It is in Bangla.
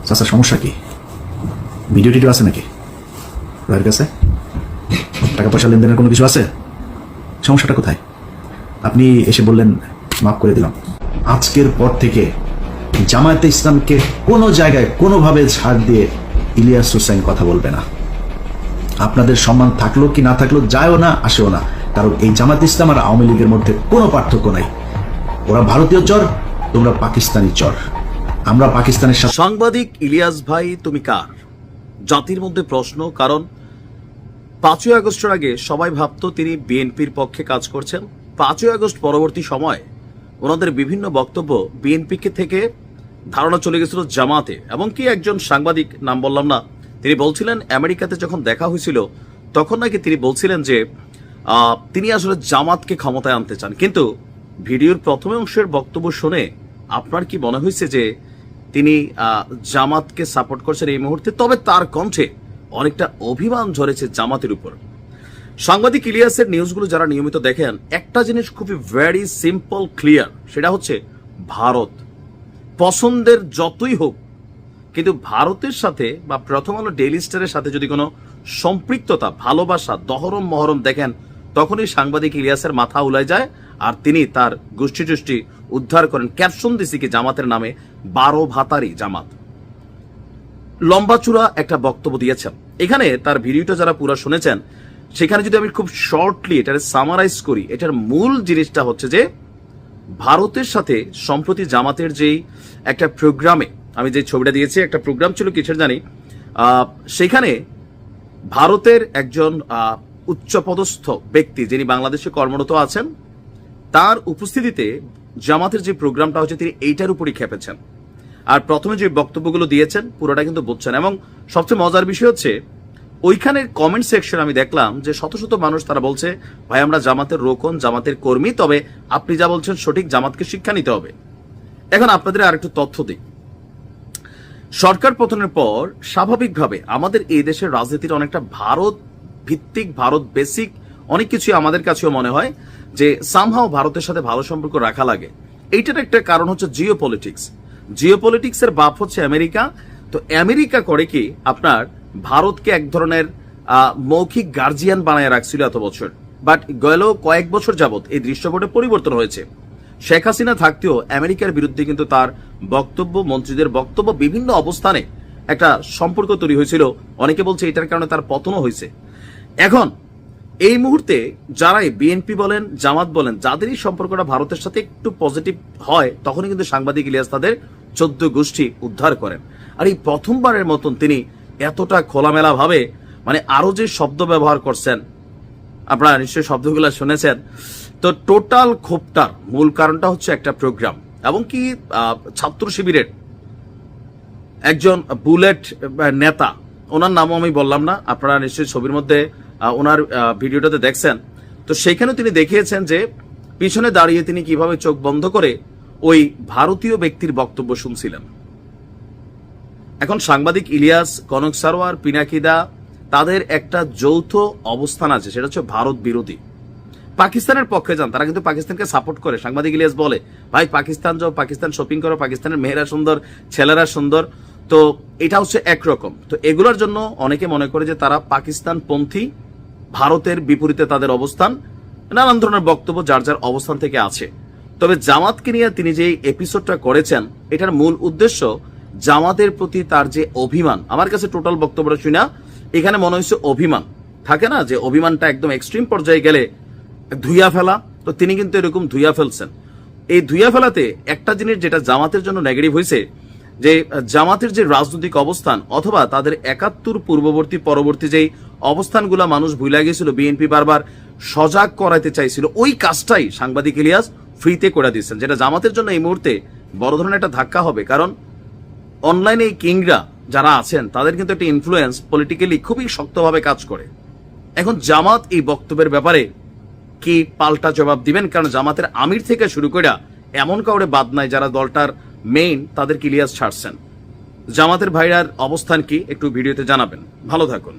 চাচা সমস্যা কি? ভিডিও টিডিও আছে নাকি ভাইয়ের কাছে? টাকা পয়সা লেনদেনের কোনো কিছু আছে? সমস্যাটা কোথায়? আপনি এসে বললেন মাফ করে দিলাম। আজকের পর থেকে জামায়াতে ইসলামকে কোনো জায়গায় কোনোভাবে ছাড় দিয়ে ইলিয়াস হোসেন কথা বলবে না। আপনাদের সম্মান থাকলো কি না থাকলো যায়ও না আসেও না, কারণ এই জামায়াতে ইসলাম আর আওয়ামী লীগের মধ্যে কোনো পার্থক্য নাই। ওরা ভারতীয় চর, তোমরা পাকিস্তানি চর। আমরা পাকিস্তানের সাথে। সাংবাদিক ইলিয়াস ভাই, তুমি কার? জাতির মধ্যে প্রশ্ন, কারণ 5ই আগস্টের আগে সবাই ভাবতো তিনি বিএনপির পক্ষে কাজ করছেন। 5ই আগস্ট পরবর্তী সময় ওনাদের বিভিন্ন বক্তব্য বিএনপিকে থেকে ধারণা চলে গেছিল জামাতে। এমনকি একজন সাংবাদিক, নাম বললাম না, তিনি বলছিলেন আমেরিকাতে যখন দেখা হয়েছিল তখন নাকি তিনি বলছিলেন যে তিনি আসলে জামাতকে ক্ষমতায় আনতে চান। কিন্তু ভিডিওর প্রথম অংশের বক্তব্য শুনে আপনার কি মনে হয়েছে যে তিনি জামাতকে সাপোর্ট করছেন এই মুহূর্তে? তবে তার কণ্ঠে অনেকটা অভিমান ঝরেছে জামাতের উপর। সাংবাদিক ইলিয়াসের নিউজগুলো যারা নিয়মিত দেখেন, একটা জিনিস খুবই ভেরি সিম্পল ক্লিয়ার, সেটা হচ্ছে ভারত পছন্দের যতই হোক, কিন্তু ভারতের সাথে বা প্রথম আলো ডেইলি স্টারের সাথে যদি কোনো সম্পৃক্ততা, ভালোবাসা, দহরম মহরম দেখেন, তখনই সাংবাদিক ইলিয়াসের মাথা উলায় যায় আর তিনি তার গোষ্ঠী টুষ্টি উদ্ধার করেন। ক্যাপশন দিছি কি জামাতের নামে, 12 ভাতারি জামাত। লম্বাচূড়া একটা বক্তব্য দিয়েছেন। এখানে তার ভিডিওটা যারা পুরো শুনেছেন, সেখানে যদি আমি খুব শর্টলি এটার সামারাইজ করি, এটার মূল জিনিসটা হচ্ছে যে ভারতের সাথে সম্প্রতি জামাতের যেই একটা প্রোগ্রামে, আমি যে ছবিটা দিয়েছি, একটা প্রোগ্রাম ছিল কিসের জানি, সেখানে ভারতের একজন উচ্চপদস্থ ব্যক্তি যিনি বাংলাদেশে কর্মরত আছেন, তার উপস্থিতিতে জামাতের যে প্রোগ্রামটা হচ্ছে তিনি এইটার উপরই খেপেছেন। আর প্রথমে যে বক্তব্যগুলো দিয়েছেন পুরোটা কিন্তু বুঝছেন। এবং সবচেয়ে মজার বিষয় হচ্ছে ওইখানের কমেন্ট সেকশন আমি দেখলাম যে শত শত মানুষ তারা বলছে, ভাই আমরা জামাতের রোকন, জামাতের কর্মী, তবে আপনি যা বলছেন সঠিক, জামাতকে শিক্ষা নিতে হবে। এখন আপনাদের আরেকটু তথ্য দিই। সরকার পতনের পর স্বাভাবিকভাবে আমাদের এই দেশের রাজনীতির অনেকটা ভারত ভিত্তিক, ভারত বেসিক অনেক কিছু আমাদের কাছেও মনে হয় যে সামহাও ভারতের সাথে ভালো সম্পর্ক রাখা লাগে। এইটার একটা কারণ হচ্ছে জিও পলিটিক্স। জিও পলিটিক্সের বাপ হচ্ছে আমেরিকা। তো আমেরিকা করে কি আপনার ভারতকে এক ধরনের মৌখিক গার্জিয়ান বানায় রাখছিল এত বছর, বাট গেল কয়েক বছর যাবত এই দৃশ্যপটে পরিবর্তন হয়েছে। শেখ হাসিনা থাকতেও আমেরিকার বিরুদ্ধে কিন্তু তার বক্তব্য, মন্ত্রীদের বক্তব্য, বিভিন্ন অবস্থানে একটা সম্পর্ক তৈরি হয়েছিল। অনেকে বলছে এটার কারণে তার পতনও হয়েছে। এখন এই মুহূর্তে যারাই বিএনপি বলেন, জামাত বলেন, যাদেরই সম্পর্কটা ভারতের সাথে একটু পজিটিভ হয়, তখনই কিন্তু সাংবাদিক ইলিয়াস তাদের 14 গোষ্ঠী উদ্ধার করেন। আর এই প্রথমবারের মতন তিনি এতটা খোলামেলা ভাবে, মানে আরো যে শব্দ ব্যবহার করছেন, আপনারা নিশ্চয়ই শব্দগুলো শুনেছেন। তো টোটাল ক্ষোভটার মূল কারণটা হচ্ছে একটা প্রোগ্রাম, এবং কি ছাত্র শিবিরের একজন বুলেট নেতা, ওনার নামও আমি বললাম না, আপনারা নিশ্চয়ই ছবির মধ্যে ওনার ভিডিওটাতে দেখছেন। তো সেখানে তিনি দেখিয়েছেন যে পিছনে দাঁড়িয়ে তিনি কিভাবে চোখ বন্ধ করে ওই ভারতীয় ব্যক্তির বক্তব্য শুনছিলেন। এখন সাংবাদিক ইলিয়াস, কনক সারোয়ার, পিনাকিদা, তাদের একটা যৌথ অবস্থান আছে, সেটা হচ্ছে ভারত বিরোধী। পাকিস্তানের পক্ষে যান, তারা কিন্তু পাকিস্তানকে সাপোর্ট করে। সাংবাদিক ইলিয়াস বলে, ভাই পাকিস্তান যাও, পাকিস্তান শপিং করো, পাকিস্তানের মেয়েরা সুন্দর, ছেলেরা সুন্দর। তো এটা হচ্ছে একরকম। তো এগুলোর জন্য অনেকে মনে করে যে তারা পাকিস্তান পন্থী, ভারতের বিপরীতে তাদের অবস্থান, নানান ধরনের বক্তব্য যার যার অবস্থান থেকে আছে। তবে জামাতকে নিয়ে তিনি যে এপিসোডটা করেছেন, এটার মূল উদ্দেশ্য জামাতের প্রতি তার যে অভিমান। আমার কাছে টোটাল বক্তব্যটা শুনে এখানে মনে হয়েছে অভিমান থাকে না, যে অভিমানটা একদম এক্সট্রিম পর্যায়ে গেলে ধুইয়া ফেলা। তো তিনি কিন্তু এরকম ধুইয়া ফেলছেন। এই ধুইয়া ফেলাতে একটা জিনিস যেটা জামাতের জন্য নেগেটিভ হয়েছে, যে জামাতের যে রাজনৈতিক অবস্থান অথবা তাদের 71 পূর্ববর্তী পরবর্তী যেই অবস্থানগুলো মানুষ ভুলে গেছিল, বিএনপি বারবার সজাগ করাইতে চাইছিল, ওই কাজটাই সাংবাদিক ইলিয়াস ফ্রিতে করে দিচ্ছেন, যেটা জামাতের জন্য এই মুহূর্তে বড় ধরনের একটা ধাক্কা হবে। কারণ অনলাইনে এই কিংরা যারা আছেন তাদের কিন্তু একটা ইনফ্লুয়েন্স পলিটিক্যালি খুবই শক্তভাবে কাজ করে। এখন জামাত এই বক্তব্যের ব্যাপারে কি পাল্টা জবাব দিবেন? কারণ জামাতের আমির থেকে শুরু করে এমন কাউরে বাদ নাই যারা দলটার মেইন, তাদের ইলিয়াস ছাড়ছেন। জামাতের ভাইরার অবস্থান কি একটু ভিডিওতে জানাবেন। ভালো থাকুন।